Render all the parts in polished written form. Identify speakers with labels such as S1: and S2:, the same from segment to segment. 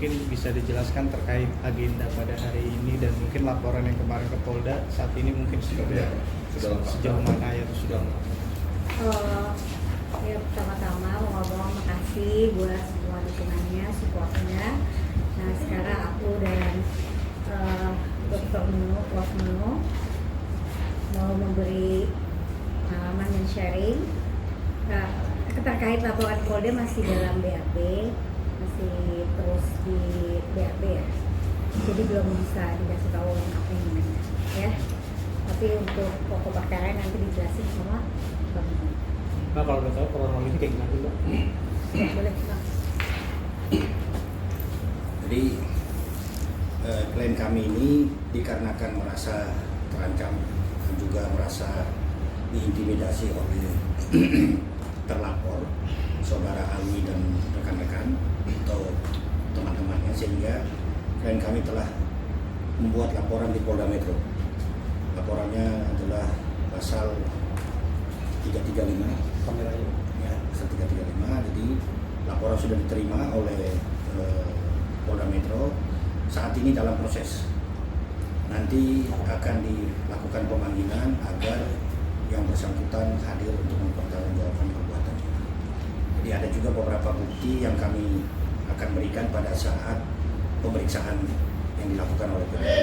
S1: mungkin bisa dijelaskan terkait agenda pada hari ini dan mungkin laporan yang kemarin ke Polda saat ini mungkin sudah sejauh mana ya sudah.
S2: Ya pertama-tama mau ngomong makasih buat semua dukungannya, supportnya. Nah sekarang aku dan Dr. Nuno, Prof. Nuno mau memberi pengalaman dan sharing. Terkait laporan Polda masih dalam BAP, masih terus di BAP ya. Jadi belum bisa dikasih tahu apa yang gimana ya. Tapi untuk pokok perkara nanti dijelasin sama Bang Nuno.
S3: Nah, kalau udah tahu kronologi kayak gimana Mbak?
S2: Boleh Bang.
S4: Jadi klien kami ini dikarenakan merasa terancam dan juga merasa diintimidasi oleh terlapor saudara Alwi dan rekan-rekan atau teman-temannya, sehingga klien kami telah membuat laporan di Polda Metro. Laporannya adalah pasal 335
S3: Kameranya.
S4: ya, pasal 335. Jadi laporan sudah diterima oleh Polda Metro, saat ini dalam proses. Nanti akan dilakukan pemanggilan agar yang bersangkutan hadir untuk mempertanggungjawabkan perbuatannya. Jadi ada juga beberapa bukti yang kami akan berikan pada saat pemeriksaan yang dilakukan oleh polisi.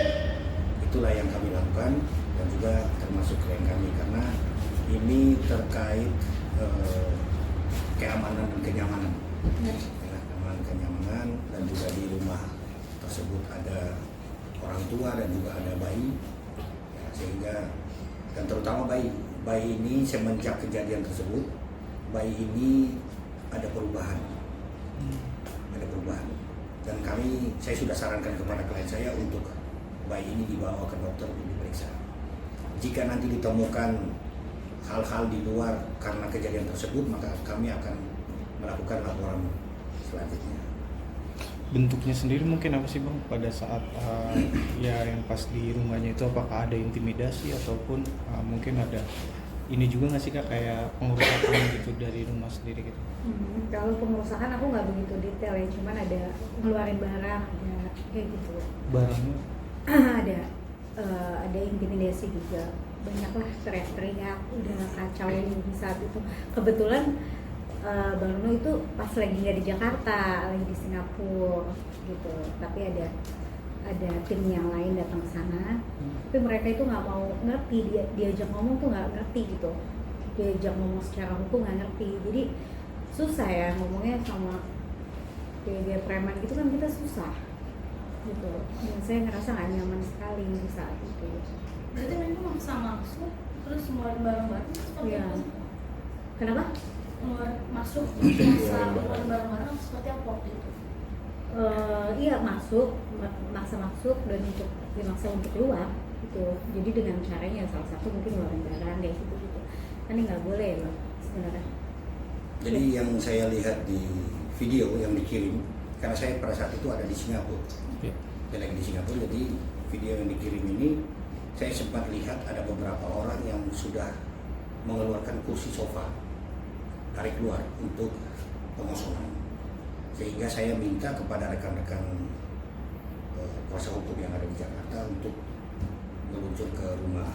S4: Itulah yang kami lakukan dan juga termasuk klien kami, karena ini terkait keamanan dan kenyamanan. Ya, keamanan kenyamanan, dan juga di rumah tersebut ada orang tua dan juga ada bayi, ya, sehingga dan terutama bayi ini semenjak kejadian tersebut, bayi ini ada perubahan, dan saya sudah sarankan kepada klien saya untuk bayi ini dibawa ke dokter untuk diperiksa. Jika nanti ditemukan hal-hal di luar karena kejadian tersebut, maka kami akan melakukan laporan selanjutnya.
S1: Bentuknya sendiri mungkin apa sih Bang pada saat ya yang pas di rumahnya itu, apakah ada intimidasi ataupun mungkin ada ini juga nggak sih Kak, kayak pengerusakan gitu dari rumah sendiri gitu?
S2: Kalau pengerusakan aku nggak begitu detail ya, cuman ada ngeluarin barang, ada kayak gitu.
S1: Barangnya?
S2: ada intimidasi juga, banyak lah teriak-teriak, udah kacau di saat itu. Kebetulan Bang Nuno itu pas lagi nggak di Jakarta, lagi di Singapura gitu, tapi ada tim yang lain datang ke sana, tapi mereka itu nggak mau ngerti, diajak ngomong tuh nggak ngerti gitu, diajak ngomong secara hukum nggak ngerti, jadi susah ya ngomongnya sama dia preman gitu kan, kita susah gitu, dan saya ngerasa nggak nyaman sekali di saat itu.
S5: Berarti mereka maksa masuk terus ngeluarin barang-barang seperti
S2: Iya.
S5: apa?
S2: Kenapa?
S5: Masuk maksa ngeluarin barang-barang seperti apa waktu itu?
S2: Iya maksa masuk dan dimaksa untuk keluar gitu. Jadi dengan caranya salah satu mungkin ngeluarin barang kayak gitu. Kan ini nggak boleh loh sebenarnya.
S4: Jadi yang saya lihat di video yang dikirim, karena saya pada saat itu ada di Singapura, saya lagi di Singapura, jadi video yang dikirim ini saya sempat lihat ada beberapa orang yang sudah mengeluarkan kursi sofa, tarik keluar untuk pengosongan. Sehingga saya minta kepada rekan-rekan kuasa hukum yang ada di Jakarta untuk meluncur ke rumah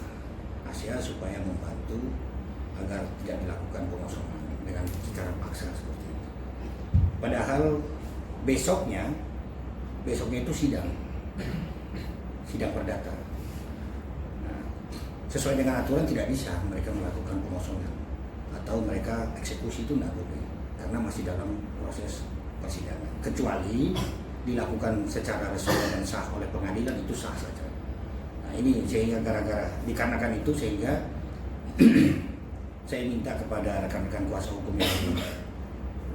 S4: Asia supaya membantu agar tidak dilakukan pengosongan dengan secara paksa seperti itu. Padahal besoknya itu sidang perdata. Nah, sesuai dengan aturan tidak bisa mereka melakukan pengosongan atau mereka eksekusi, itu tidak boleh karena masih dalam proses persidangan, kecuali dilakukan secara resmi dan sah oleh pengadilan, itu sah saja. Nah ini sehingga dikarenakan itu sehingga saya minta kepada rekan-rekan kuasa hukum yang di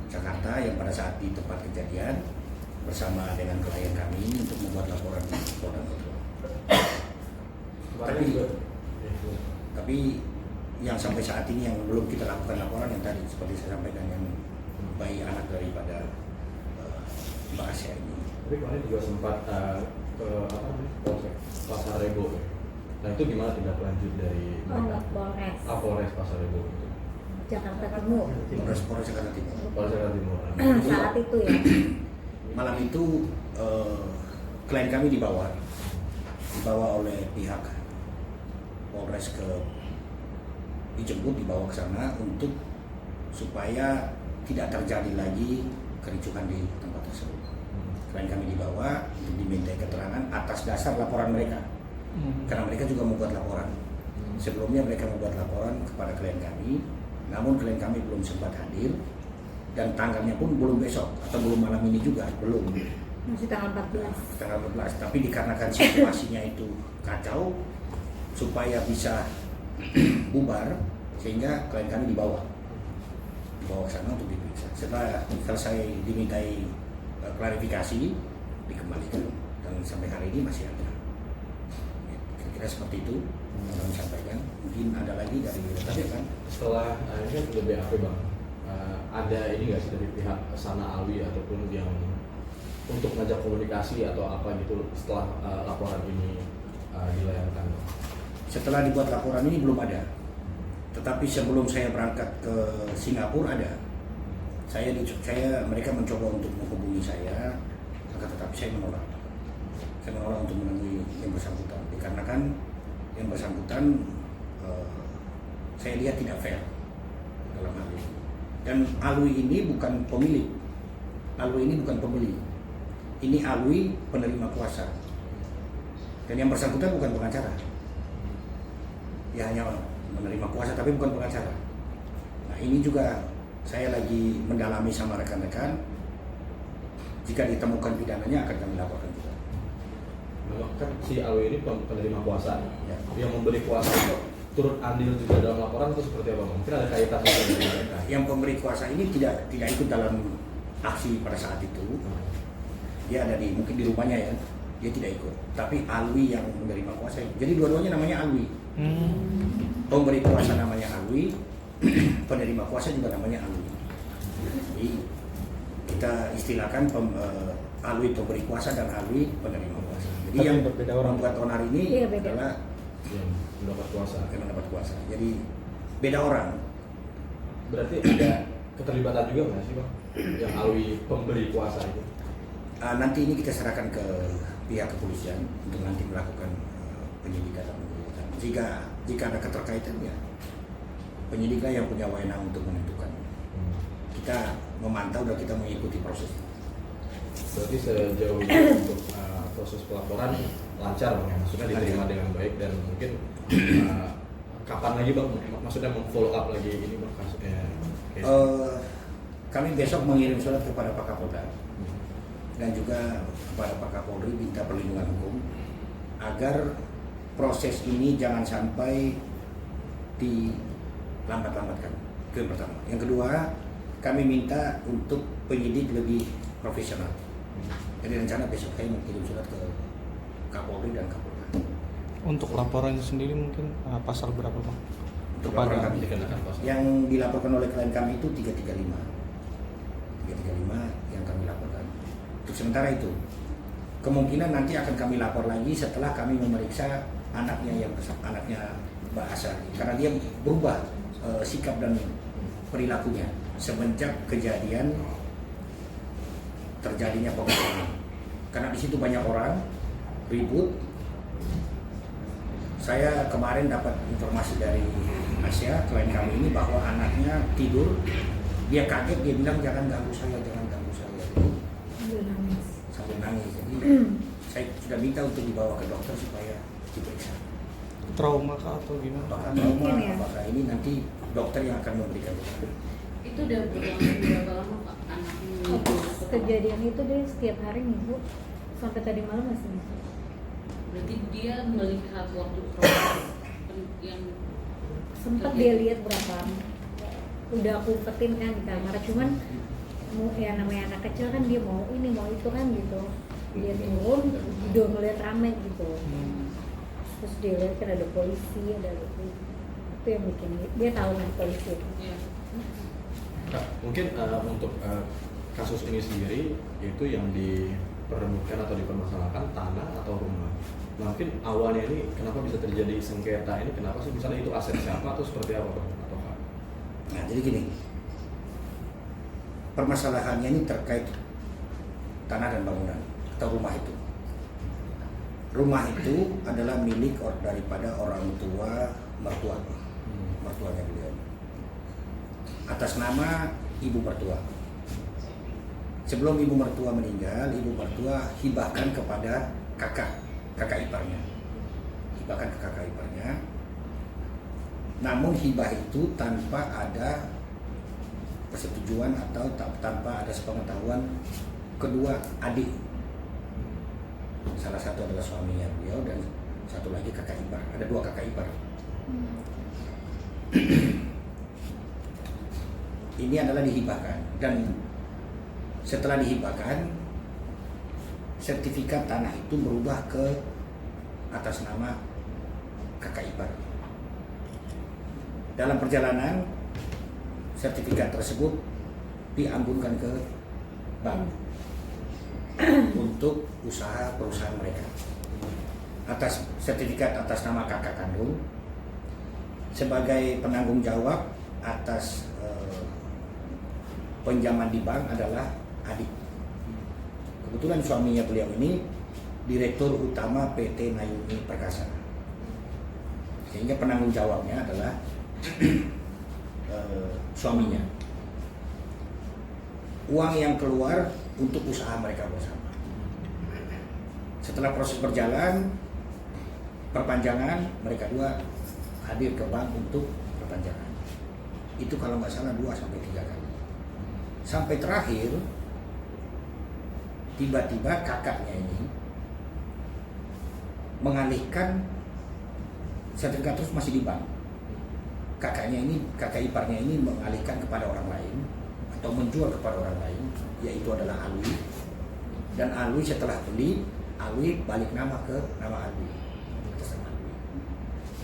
S4: Jakarta yang pada saat di tempat kejadian bersama dengan klien kami untuk membuat laporan di Polda Metro. Tapi yang sampai saat ini yang belum kita lakukan laporan yang tadi seperti saya sampaikan, yang bayi anak daripada Mbak Asia ini.
S3: Tapi kemarin juga sempat ke Polsek Pasar Rebo. Nah itu gimana tindak lanjut dari Polres Pasar Rebo itu?
S2: Jakarta Timur.
S4: Polres Jakarta Timur.
S3: Polres Jakarta Timur.
S2: Saat itu ya.
S4: Malam itu klien kami dibawa oleh pihak Polres dijemput, dibawa ke sana untuk supaya tidak terjadi lagi kericuhan di tempat tersebut. Klien kami dibawa untuk dimintai keterangan atas dasar laporan mereka, karena mereka juga membuat laporan. Sebelumnya mereka membuat laporan kepada klien kami, namun klien kami belum sempat hadir dan tanggalnya pun belum besok atau belum malam ini juga, belum.
S2: Masih tanggal 14.
S4: Tanggal 14, tapi dikarenakan situasinya itu kacau, supaya bisa bubar, sehingga klien kami dibawa ke sana untuk diperiksa. Setelah selesai dimintai klarifikasi, dikembalikan, dan sampai hari ini masih ada. Kira-kira seperti itu yang kami sampaikan. Mungkin ada lagi dari rekan-rekan.
S3: Setelah ini kan sudah BAP Bang, ada ini nggak sih dari pihak Sana Alwi ataupun yang untuk ngajak komunikasi atau apa gitu setelah laporan ini dilayangkan?
S4: Setelah dibuat laporan ini belum ada. Tetapi sebelum saya berangkat ke Singapura ada. Mereka mencoba untuk menghubungi saya, tetapi saya menolak. Saya menolak untuk menemui yang bersangkutan, dikarenakan yang bersangkutan saya lihat tidak fair dalam hal ini. Dan Alwi ini bukan pemilik, Alwi ini bukan pembeli. Ini Alwi penerima kuasa. Dan yang bersangkutan bukan pengacara. Dia hanya menerima kuasa tapi bukan pengacara. Nah, ini juga saya lagi mendalami sama rekan-rekan. Jika ditemukan pidananya akan kami laporkan juga.
S3: Kan si Alwi ini penerima kuasa,
S4: Ya.
S3: yang memberi kuasa itu turut andil juga dalam laporan itu seperti apa? Mungkin ada kaitan dengan mereka.
S4: Yang pemberi kuasa ini tidak ikut dalam aksi pada saat itu. Dia ada mungkin di rumahnya ya, dia tidak ikut. Tapi Alwi yang menerima kuasa. Jadi dua-duanya namanya Alwi. Pemberi kuasa namanya Alwi, penerima kuasa juga namanya Alwi. Jadi kita istilahkan Alwi pemberi kuasa dan Alwi penerima kuasa. Jadi
S1: Tapi
S4: yang
S1: berbeda orang.
S4: membuat onar ini
S2: Iya, beda.
S4: adalah
S3: Yang mendapat kuasa.
S4: yang mendapat kuasa. Jadi beda orang.
S3: Berarti ada keterlibatan juga nggak sih Bang? Yang Alwi pemberi kuasa itu?
S4: Nanti ini kita serahkan ke pihak kepolisian untuk nanti melakukan penyidikan dan penyelidikan. Jika ada keterkaitan ya penyidiklah yang punya wewenang untuk menentukan. Kita memantau dan kita mengikuti proses.
S3: Berarti sejauh ini untuk proses pelaporan lancar Bang ya? Maksudnya diterima dengan baik dan mungkin kapan lagi Bang? Maksudnya follow up lagi ini Bang kasusnya?
S4: Kami besok mengirim surat kepada Pak Kapolda dan juga kepada Pak Kapolri minta perlindungan hukum agar proses ini jangan sampai dilambat-lambatkan. Itu yang pertama. Yang kedua, kami minta untuk penyidik lebih profesional. Jadi rencana besok saya mengirim surat ke Kapolri dan Kapolda.
S1: Untuk laporannya sendiri mungkin pasal berapa Bang?
S4: Untuk
S1: Kepada-
S4: laporan kami
S3: dikenakan pasal.
S4: yang dilaporkan oleh klien kami itu 335 yang kami laporkan. Untuk sementara itu, kemungkinan nanti akan kami lapor lagi setelah kami memeriksa anaknya Mbak Asar, karena dia berubah sikap dan perilakunya semenjak kejadian terjadinya pembunuhan. Karena di situ banyak orang ribut. Saya kemarin dapat informasi dari Asia, klien kami ini, bahwa anaknya tidur, dia kaget, dia bilang jangan ganggu saya.
S2: Sambil nangis.
S4: Sambil nangis. Jadi saya sudah minta untuk dibawa ke dokter supaya diperiksa.
S1: Trauma kah atau gimana?
S4: Apakah
S2: Mungkin
S4: trauma,
S2: ya.
S4: apakah ini nanti dokter yang akan memberikan dokter.
S5: Itu udah berlangsung berapa lama Pak anaknya?
S2: Habis kejadian itu dia setiap hari minggu sampai tadi malam masih minggu.
S5: Berarti dia melihat waktu proses yang
S2: Sempat dia lihat berapa, udah aku umpetin kan di kamar, cuman ya namanya anak kecil kan dia mau ini mau itu kan gitu. Dia turun udah ngeliat rame gitu. Terus dia lihat kan ada polisi, ada itu yang bikin dia tahu kan polisi.
S5: ya.
S3: Nah, mungkin untuk kasus ini sendiri itu yang diperebutkan atau dipermasalahkan tanah atau rumah. Nah, mungkin awalnya ini kenapa bisa terjadi sengketa ini? Kenapa sih misalnya itu aset siapa atau seperti apa Bang? Atau apa?
S4: Nah, jadi gini, permasalahannya ini tanah dan bangunan atau rumah itu. Rumah itu adalah milik daripada orang tua mertuanya beliau, atas nama ibu mertua. Sebelum ibu mertua meninggal, ibu mertua hibahkan kepada kakak iparnya. Namun hibah itu tanpa ada persetujuan atau tanpa ada sepengetahuan kedua adik. Salah satu adalah suaminya beliau dan satu lagi kakak ipar. Ada 2 kakak ipar. Ini adalah dihibahkan, dan setelah dihibahkan, sertifikat tanah itu berubah ke atas nama kakak ipar. Dalam perjalanan, sertifikat tersebut dianggunkan ke bank untuk perusahaan mereka. Atas sertifikat atas nama kakak kandung, sebagai penanggung jawab atas pinjaman di bank adalah adik. Kebetulan suaminya beliau ini Direktur Utama PT Nayumi Perkasa, sehingga penanggung jawabnya adalah suaminya. Uang yang keluar untuk usaha mereka bersama. Setelah proses berjalan, perpanjangan, mereka 2 hadir ke bank untuk perpanjangan. Itu kalau nggak salah 2 sampai 3 kali. Sampai terakhir, tiba-tiba kakaknya ini mengalihkan sertifikat terus masih di bank. Kakak iparnya ini mengalihkan kepada orang lain atau menjual kepada orang lain, yaitu adalah Alwi. Dan Alwi setelah beli, Alwi balik nama ke nama Alwi,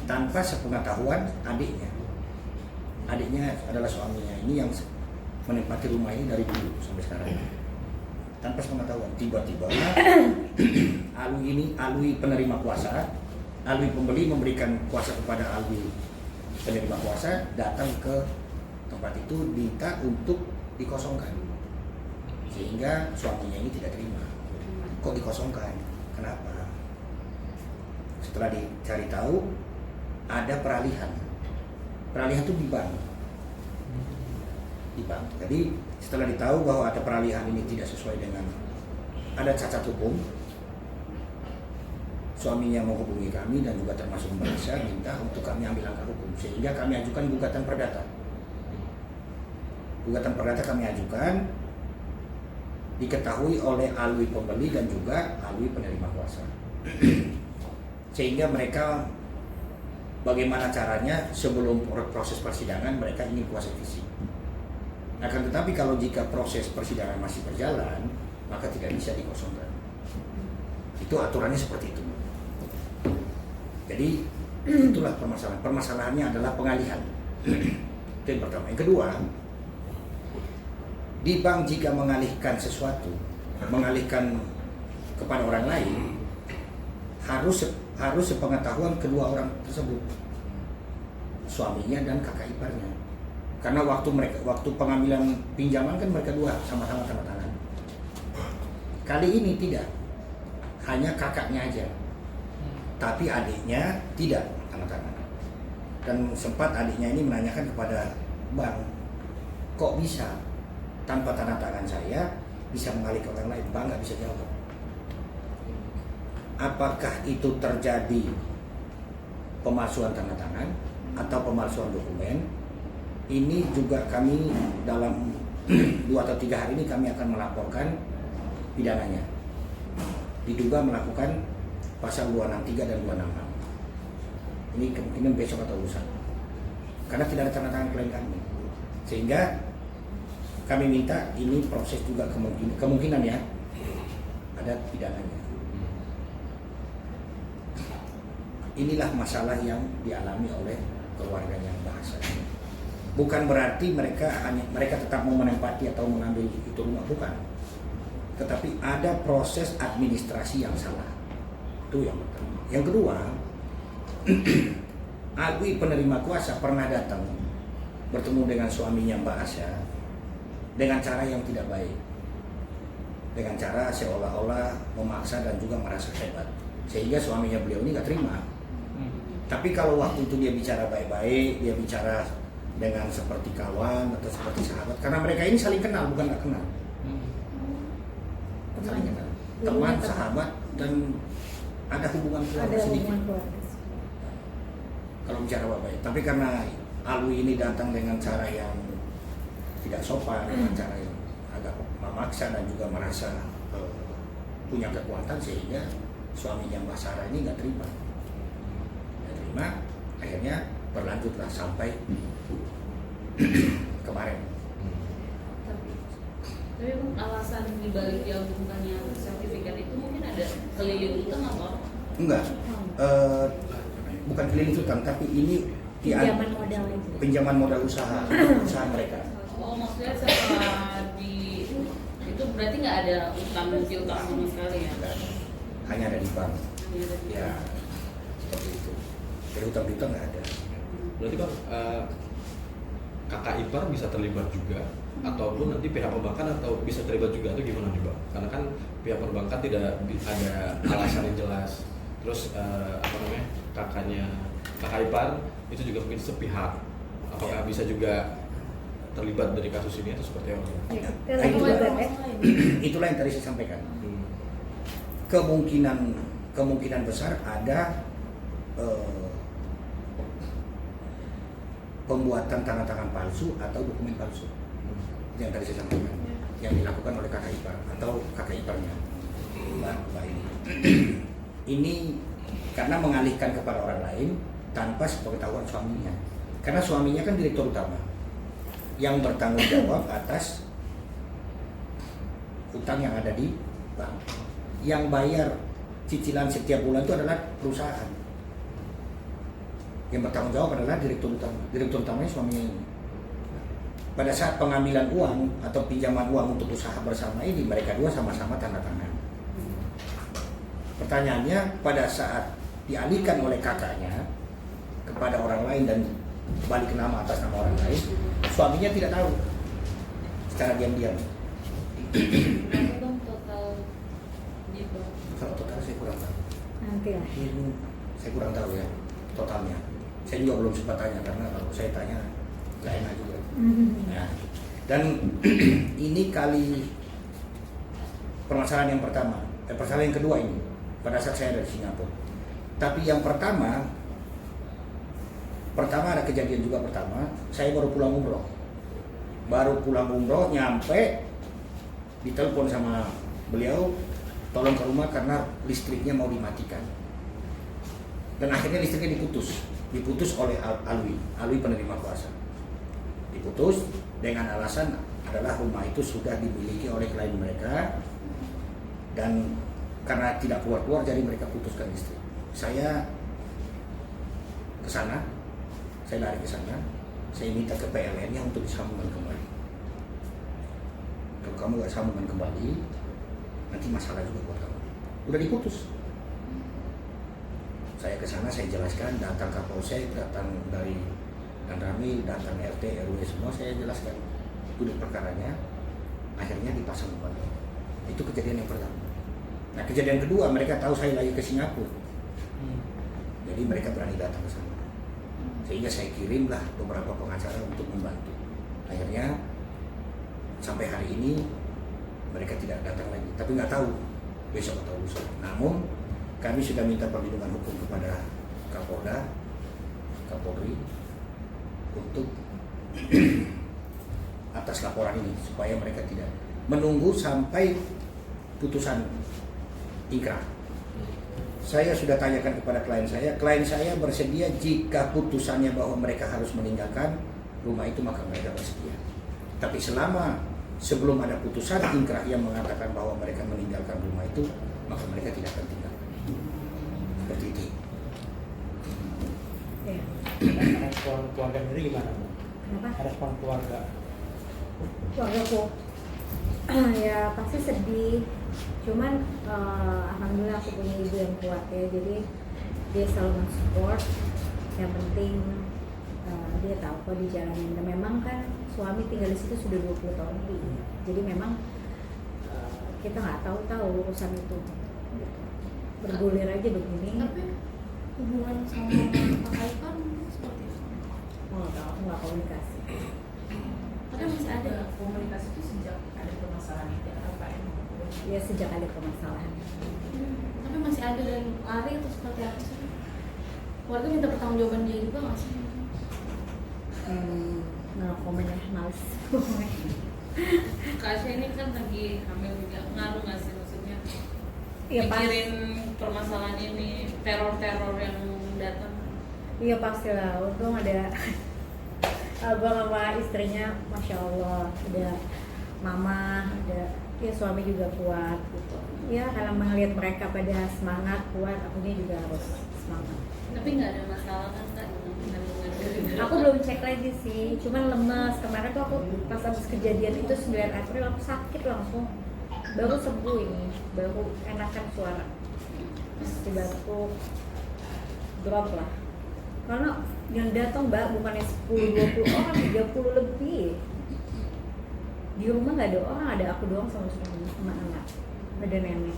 S4: tanpa sepengetahuan adiknya. Adiknya adalah suaminya ini yang menempati rumah ini dari dulu sampai sekarang. Tanpa sepengetahuan, tiba-tiba Alwi penerima kuasa, Alwi pembeli memberikan kuasa kepada Alwi penerima kuasa, datang ke tempat itu minta untuk dikosongkan, sehingga suaminya ini tidak terima. Kok dikosongkan? Kenapa? Setelah dicari tahu, ada peralihan itu di bank. Jadi setelah ditahu bahwa ada peralihan ini tidak sesuai dengan ada cacat hukum, suaminya menghubungi kami dan juga termasuk Mbak Aisyah minta untuk kami ambil langkah hukum, sehingga kami ajukan gugatan perdata. Gugatan perdata kami ajukan, diketahui oleh Alwi pembeli dan juga Alwi penerima kuasa. Sehingga mereka bagaimana caranya sebelum proses persidangan mereka ingin kuasa fisik. Akan tetapi kalau jika proses persidangan masih berjalan, maka tidak bisa dikosongkan. Itu aturannya seperti itu. Jadi itulah permasalahan. Permasalahannya adalah pengalihan. Itu yang pertama. Yang kedua, di bank jika mengalihkan sesuatu, mengalihkan kepada orang lain, harus sepengetahuan kedua orang tersebut, suaminya dan kakak iparnya. Karena waktu pengambilan pinjaman kan mereka 2 sama-sama tanda tangan. Kali ini tidak, hanya kakaknya aja, tapi adiknya tidak tanda tangan. Dan sempat adiknya ini menanyakan kepada bank, kok bisa tanpa tanda tangan saya bisa mengalihkan orang lain? Bank nggak bisa jawab. Apakah itu terjadi pemalsuan tanda tangan atau pemalsuan dokumen? Ini juga kami dalam 2 atau 3 hari ini kami akan melaporkan pidananya. Diduga melakukan pasal 263 dan 266. Ini kemungkinan besok atau lusa. Karena tidak ada tanda tangan klien kami. Sehingga kami minta ini proses juga kemungkinan ya ada pidananya. Inilah masalah yang dialami oleh keluarganya bahasa. Bukan berarti mereka tetap mau menempati atau mengambil itu rumah, bukan. Tetapi ada proses administrasi yang salah. Itu yang pertama. Yang kedua, Alwi penerima kuasa pernah datang bertemu dengan suaminya Mbak Asya dengan cara yang tidak baik. dengan cara seolah-olah memaksa dan juga merasa hebat, sehingga suaminya beliau ini nggak terima. Tapi kalau waktu itu dia bicara baik-baik, dia bicara dengan seperti kawan atau seperti sahabat, karena mereka ini saling kenal, bukan nggak kenal, saling kenal, teman, sahabat, dan ada hubungan keluarga
S2: Ada
S4: sedikit.
S2: hubungan keluarga.
S4: Kalau bicara baik-baik, tapi karena Alwi ini datang dengan cara yang tidak sopan, dengan cara yang agak memaksa dan juga merasa punya kekuatan, sehingga suaminya Mbak Sarah ini nggak terima. Nggak terima, akhirnya berlanjutlah sampai kemarin.
S5: Tapi Bang, alasan dibalik yang bukannya sertifikat itu mungkin ada keliling utang apa?
S4: Enggak, bukan keliling utang, tapi ini
S2: Pinjaman modal aja.
S4: pinjaman modal usaha mereka.
S5: Oh, maksudnya setelah di itu berarti nggak ada utang piutang sama sekali ya?
S4: Dan hanya ada di bank.
S5: Hanya ada di-
S4: Ya, seperti itu. Jadi hutang-hutang nggak ada.
S3: Berarti Bang, kakak ipar bisa terlibat juga, ataupun nanti pihak perbankan atau bisa terlibat juga, atau gimana nih Bang? Karena kan pihak perbankan tidak ada alasan yang jelas. Terus kakak ipar itu juga mungkin sepihak. Apakah bisa juga terlibat dari kasus ini atau seperti apa?
S2: Ya,
S4: Ya,
S2: lagi
S4: itulah.
S2: juga, ya.
S4: Itulah yang tadi saya sampaikan.
S3: Hmm.
S4: Kemungkinan besar ada pembuatan tanda tangan palsu atau dokumen palsu. Yang tadi saya sampaikan, yang dilakukan oleh kakak ipar atau kakak iparnya Mbak ini. Ini karena mengalihkan kepada orang lain tanpa sepengetahuan suaminya. Karena suaminya kan direktur utama yang bertanggung jawab atas utang yang ada di bank. Yang bayar cicilan setiap bulan itu adalah perusahaan. Yang bertanggung jawab adalah direktur utama. Direktur utamanya suaminya ini. Pada saat pengambilan uang atau pinjaman uang untuk usaha bersama ini, mereka dua sama-sama tanda tangan. Pertanyaannya, pada saat dialihkan oleh kakaknya kepada orang lain dan balik nama atas nama orang lain, suaminya tidak tahu secara diam-diam.
S5: Berapa Bang total di Bang?
S4: Kalau total saya kurang tahu.
S2: Nanti lah.
S4: Ini saya kurang tahu ya totalnya. Saya juga belum sempat tanya, karena kalau saya tanya nggak enak juga. Nah, dan ini kali permasalahan yang pertama, permasalahan yang kedua ini pada saat saya ada di Singapura. Tapi yang pertama ada kejadian juga pertama, saya baru pulang umroh. Nyampe ditelepon sama beliau, tolong ke rumah karena listriknya mau dimatikan. Dan akhirnya listriknya diputus oleh Alwi penerima kuasa. Diputus dengan alasan adalah rumah itu sudah dimiliki oleh klien mereka, dan karena tidak keluar jadi mereka putuskan listrik. Saya ke sana, saya lari ke sana, saya minta ke PLN-nya untuk disambungkan kembali. Kalau kamu nggak sambungkan kembali, nanti masalah juga buat kamu. Udah diputus. Saya ke sana, saya jelaskan, datang Kapolsek, datang dari Dan Ramil, datang RT, RW, semua saya jelaskan duduk perkaranya, akhirnya dipasang kembali. Itu kejadian yang pertama. Nah, kejadian kedua, mereka tahu saya lagi ke Singapura, jadi mereka berani datang ke sana. Sehingga saya kirimlah beberapa pengacara untuk membantu. Akhirnya sampai hari ini mereka tidak datang lagi, tapi nggak tahu besok atau lusa. Namun kami sudah minta perlindungan hukum kepada Kapolda, Kapolri untuk atas laporan ini, supaya mereka tidak menunggu sampai putusan ingkrah. Saya sudah tanyakan kepada klien saya bersedia jika putusannya bahwa mereka harus meninggalkan rumah itu, maka mereka bersedia. Tapi sebelum ada putusan ingkrah yang mengatakan bahwa mereka meninggalkan rumah itu, maka mereka tidak akan tinggal. Seperti itu.
S2: Ya.
S1: Respon keluarga sendiri gimana Bu?
S2: Kenapa?
S1: Respon keluarga.
S2: Keluargaku ya pasti sedih. Cuman alhamdulillah aku punya ibu yang kuat ya. Jadi dia selalu mensupport. Yang penting dia tahu kok dijalanin. Dan memang kan suami tinggal di situ sudah 20 tahun lebih. Jadi memang kita nggak tahu urusan itu gitu. Bergulir aja begini.
S5: Tapi hubungan sama Kak Ayu kan seperti itu.
S2: Nggak tahu, aku nggak komunikasi.
S5: Tapi masih ada nggak?
S6: komunikasi itu sejak ada permasalahan itu apa emang?
S2: Ya sejak ada permasalahan.
S5: Tapi masih ada dan lari atau seperti apa sih? Keluarga minta pertanggungjawaban dia juga nggak sih?
S2: Nggak komen ya, males.
S5: Kak Asya ini kan lagi hamil juga, ngaruh nggak sih maksudnya?
S2: Iya pas.
S5: Mikirin permasalahan ini, teror-teror yang datang.
S2: Iya pasti lah, untung ada abang sama istrinya, masya Allah, ada mama, ada ya suami juga kuat gitu. Ya karena melihat mereka pada semangat kuat, akunya juga harus semangat.
S5: Tapi nggak ada masalah kan Kak?
S2: Aku belum cek lagi sih, cuman lemes. Kemarin tuh aku pas habis kejadian itu 9 April aku sakit langsung. Baru sembuh ini, baru enakan suara. Terus batuk, drop lah. Karena yang datang mbak bukannya 10-20 orang, 30 lebih. Di rumah nggak ada orang, ada aku doang sama suami sama anak, ada nenek.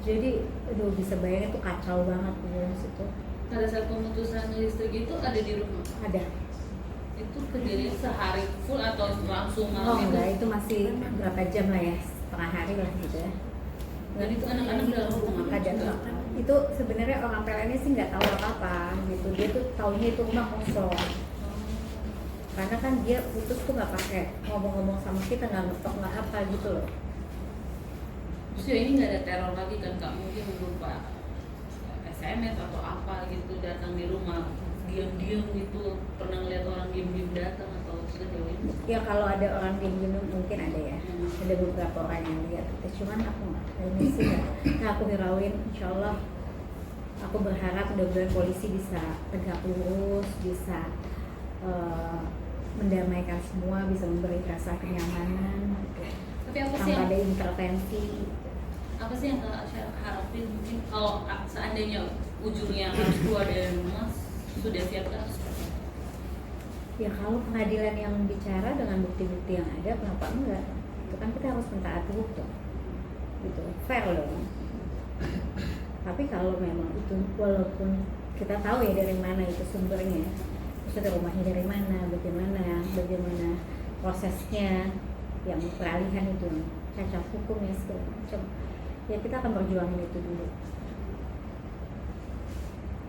S2: Jadi, aduh bisa bayangin tuh kacau banget di situ.
S5: Pada saat pemutusan listrik itu ada di rumah.
S2: Ada.
S5: Itu kejadian sehari full atau langsung
S2: Oh
S5: malam
S2: enggak, itu masih berapa jam lah ya, setengah hari lah gitu ya.
S5: Dan itu anak-anak dalam rumah.
S2: Ada. Itu sebenarnya orang PLN sih nggak tahu apa-apa gitu. Dia tuh taunya itu rumah kosong. Karena kan dia putus tuh nggak pakai ngomong-ngomong sama kita, nggak ngetok nggak apa gitu loh.
S5: Terus ya ini nggak ada teror lagi kan Kak? Mungkin berupa SMS atau apa gitu datang di rumah diam-diam gitu, pernah ngeliat orang diam-diam datang atau sejauh ini?
S2: Ya kalau ada orang diem mungkin ada ya. Ada beberapa orang yang lihat. Cuman aku nggak. Ini sih nggak. Nah aku hirauin, insya Allah. Aku berharap mudah-mudahan polisi bisa tegak lurus, bisa mendamaikan semua, bisa memberi rasa kenyamanan. Gitu.
S5: Tapi apa sih
S2: Tanpa
S5: yang
S2: ada intervensi.
S5: apa sih yang Kak Asya harapin mungkin kalau seandainya ujungnya harus keluar dari rumah sudah siap kan?
S2: Ya kalau pengadilan yang bicara dengan bukti-bukti yang ada, kenapa enggak? Itu kan kita harus mentaati hukum, gitu, fair dong. Tapi kalau memang itu, walaupun kita tahu ya dari mana itu sumbernya, maksudnya rumahnya dari mana, bagaimana prosesnya, yang peralihan itu, cacat hukumnya segala macam, ya kita akan berjuangin itu dulu.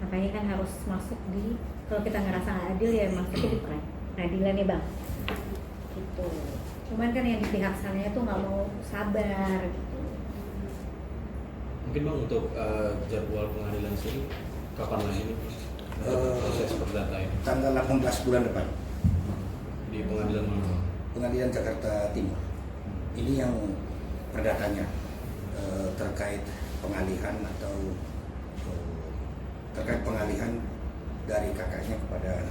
S2: Makanya kan harus masuk di, kalau kita ngerasa nggak adil ya masuknya di pengadilan ya bang, gitu. Cuman kan yang di pihak sana itu nggak mau sabar gitu.
S3: Mungkin bang untuk jadwal pengadilan sendiri kapan lagi nih proses perdata ini?
S4: Tanggal 18 bulan depan,
S3: Di pengadilan mana bang?
S4: Pengadilan Jakarta Timur. Ini yang perdatanya terkait pengalihan atau terkait pengalihan dari kakaknya kepada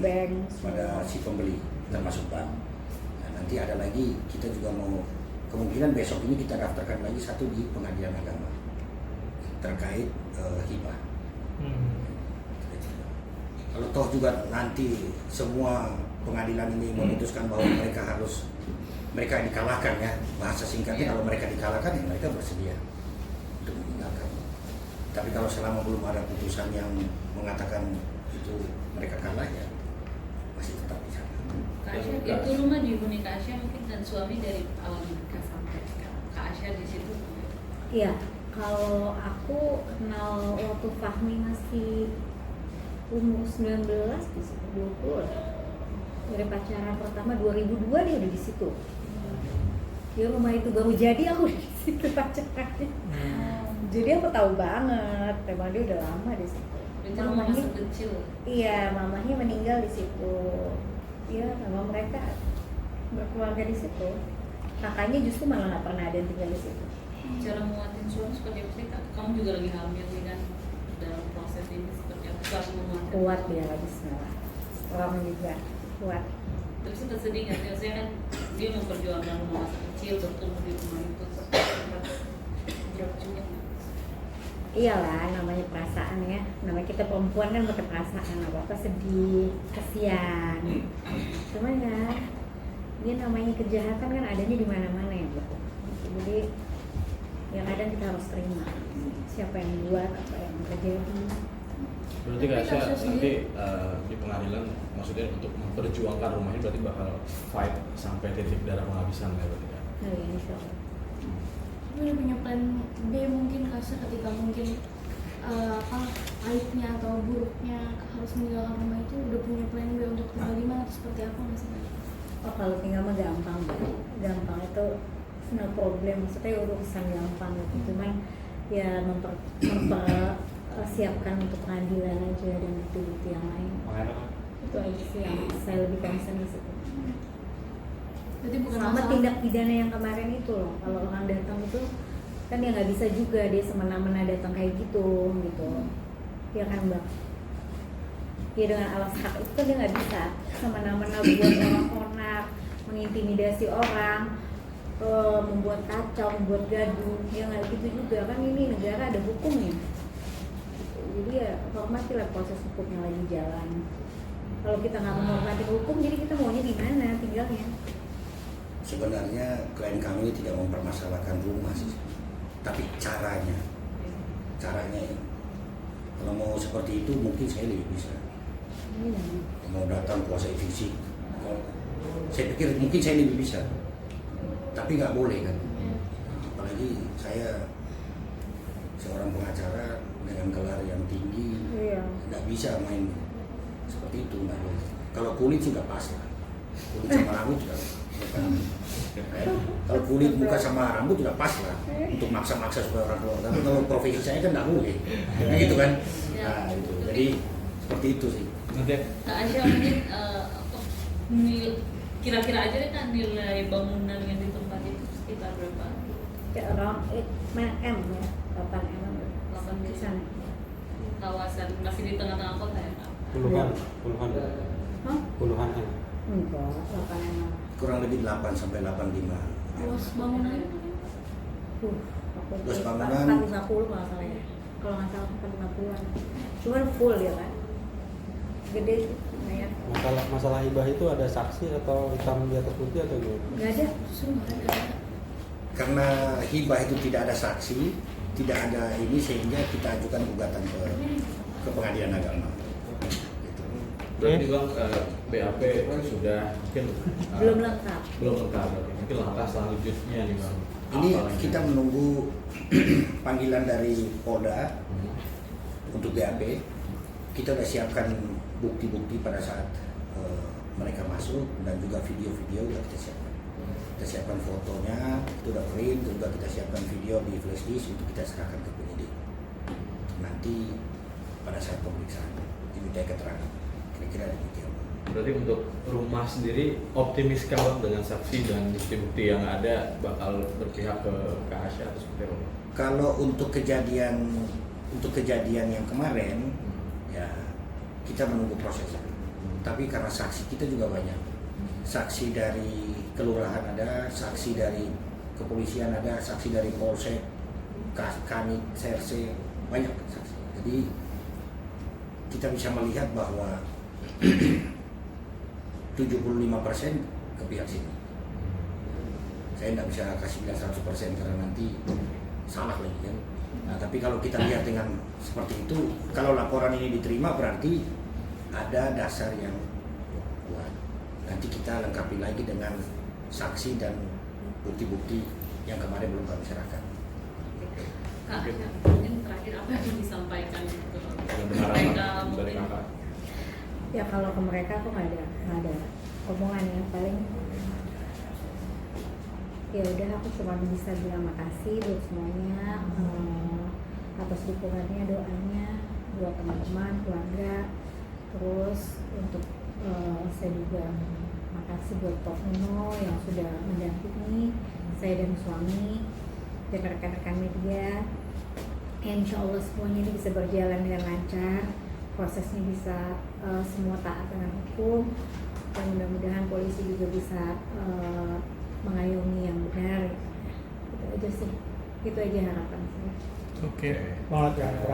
S2: Bank
S4: pada si pembeli termasuk bank. Nah, nanti ada lagi, kita juga mau kemungkinan besok ini kita daftarkan lagi satu di pengadilan agama terkait hibah. Kalau toh juga nanti semua pengadilan ini memutuskan bahwa mereka dikalahkan ya, bahasa singkatnya kalau mereka dikalahkan ya mereka bersedia untuk meninggalkan. Tapi kalau selama belum ada putusan yang mengatakan itu mereka kalah ya masih tetap di sana.
S5: Kak Asya itu rumah dihuni Kak Asya mungkin dan suami dari awal nikah sampai sekarang. Kak Asya di situ.
S2: Iya, kalau aku kenal waktu Fahmi masih umur 19 di situ 20 lah. Dari pacaran pertama 2002 dia udah di situ. Dia rumah itu baru jadi aku di situ pacarannya. Jadi aku tahu banget, emang dia udah lama di situ.
S5: Itu rumah masa kecil.
S2: Iya, mamanya meninggal di situ. Iya, mama mereka berkeluarga di situ. Kakaknya justru malah nggak pernah ada yang tinggal di situ.
S5: Cara menguatin suami seperti apa sih Kak? Kamu juga lagi hamil nih kan dalam proses ini seperti apa? Cara menguatkan
S2: Kuat dia Bismillah. Orang juga kuat.
S5: Tapi sempat sedih nggak sih? Maksudnya kan dia memperjuangkan rumah masa kecil bertumbuh di rumah itu berat juga.
S2: Iyalah, namanya perasaan ya. Namanya kita perempuan kan pakai perasaan, apa sedih, kasihan. Cuman ya, dia namanya kejahatan kan adanya di mana-mana ya, Bu. Jadi ya kadang kita harus terima siapa yang buat, apa yang terjadi.
S3: Berarti
S5: Tapi
S3: Kak Asya
S5: kasus
S3: nanti di pengadilan maksudnya untuk memperjuangkan rumah ini berarti bakal fight sampai titik darah penghabisan ya berarti ya?
S2: Nah ya insya Allah.
S7: Tapi udah punya plan B mungkin Kasa ketika mungkin aibnya atau buruknya harus meninggalkan rumah itu udah punya plan B untuk tinggal di mana atau seperti apa nggak sih?
S2: Oh kalau tinggal mah gampang, gampang itu no problem, maksudnya urusan gampang gitu. Cuman ya mempersiapkan untuk pengadilan aja dan bukti-bukti yang lain. Itu aja sih yang saya lebih concern di situ.
S7: Berarti bukan
S2: Sama
S7: masalah
S2: tindak pidana yang kemarin itu loh, kalau orang datang itu kan dia nggak bisa juga dia semena-mena datang kayak gitu, ya kan Mbak? Ya dengan alas hak itu kan dia nggak bisa semena-mena buat orang-orang, mengintimidasi orang, membuat kacau, membuat gaduh, ya nggak gitu juga kan, ini negara ada hukumnya. Jadi ya hormatilah proses hukum yang lagi jalan. Kalau kita nggak menghormati hukum, jadi kita maunya di mana tinggalnya?
S4: Sebenarnya klien kami ini tidak mempermasalahkan rumah sih, tapi caranya ya. Kalau mau seperti itu mungkin saya lebih bisa. Mau datang kuasai fisik, saya pikir mungkin saya lebih bisa, tapi nggak boleh kan. Apalagi saya seorang pengacara dengan gelar yang tinggi, nggak bisa main seperti itu, nggak boleh. Kalau kulit sudah pas lah, kulit sama rambut sudah bukan. Kalau kulit muka sama rambut sudah pas lah untuk maksa-maksa supaya orang keluar. Tapi kalau profesi saya kan nggak boleh, gitu kan. Nah itu, jadi seperti itu sih.
S3: Nanti
S5: Kak Asya mungkin kira-kira aja deh kan nilai bangunan yang di tempat itu sekitar berapa?
S2: Ya around 8 M ya, 8 M
S5: 8
S2: di sana.
S5: Kawasan masih di tengah-tengah kota ya Kak?
S8: Puluhan
S2: Hah?
S8: M.
S2: Enggak, 8 M.
S4: Kurang lebih 8 sampai 85.
S7: luas bangunan?
S2: Aku
S4: Terus bangunan?
S2: 450 kalau salah ya. Kalau nggak salah 450-an. Cuman full ya kan. Gede sih, lumayan.
S8: Masalah hibah itu ada saksi atau hitam di atas putih atau gimana?
S2: Nggak ada.
S7: Justru nggak ada.
S4: Karena hibah itu tidak ada saksi, tidak ada ini, sehingga kita ajukan gugatan ke pengadilan agama. Gitu.
S3: berarti Bang BAP sudah mungkin
S2: Belum lengkap.
S3: belum lengkap berarti. Mungkin langkah selanjutnya nih Bang.
S4: Ini
S3: Apa lagi?
S4: kita menunggu panggilan dari Polda untuk BAP. Kita sudah siapkan bukti-bukti pada saat mereka masuk, dan juga video-video sudah kita siapkan. Kita siapkan fotonya, itu udah print, juga kita siapkan video di flash disk untuk kita serahkan ke penyidik. Nanti pada saat pemeriksaan diminta keterangan. Kira-kira demikian.
S3: Berarti untuk rumah sendiri optimis kan Bang dengan saksi dan bukti-bukti yang ada bakal berpihak ke Kak Asya atau seperti apa?
S4: Kalau untuk kejadian yang kemarin, ya kita menunggu prosesnya. Tapi karena saksi kita juga banyak, saksi dari kelurahan ada, saksi dari kepolisian ada, saksi dari polsek, kanit, serse, banyak saksi. Jadi kita bisa melihat bahwa 75% ke pihak sini. Saya tidak bisa kasih bilang 100% karena nanti salah lagi kan. Nah, tapi kalau kita lihat dengan seperti itu, kalau laporan ini diterima berarti ada dasar yang kuat. Nanti kita lengkapi lagi dengan saksi dan bukti-bukti yang kemarin belum kami serahkan.
S5: Kak Asya, mungkin terakhir apa yang disampaikan ke
S3: Dengan
S5: mereka
S3: harapan dari
S5: mungkin?
S3: Kakak.
S2: Ya kalau ke mereka aku nggak ada omongan ya, paling ya udah aku cuma bisa bilang makasih buat semuanya atas dukungannya, doanya buat teman-teman, keluarga. Terus untuk saya juga makasih buat Pak Nuno yang sudah mendampingi saya dan suami dan rekan-rekan media. Insya Allah semuanya ini bisa berjalan dengan lancar, prosesnya bisa semua taat dengan hukum, dan mudah-mudahan polisi juga bisa mengayomi yang benar. Itu aja sih, itu aja harapan saya.
S1: Oke, banget ya.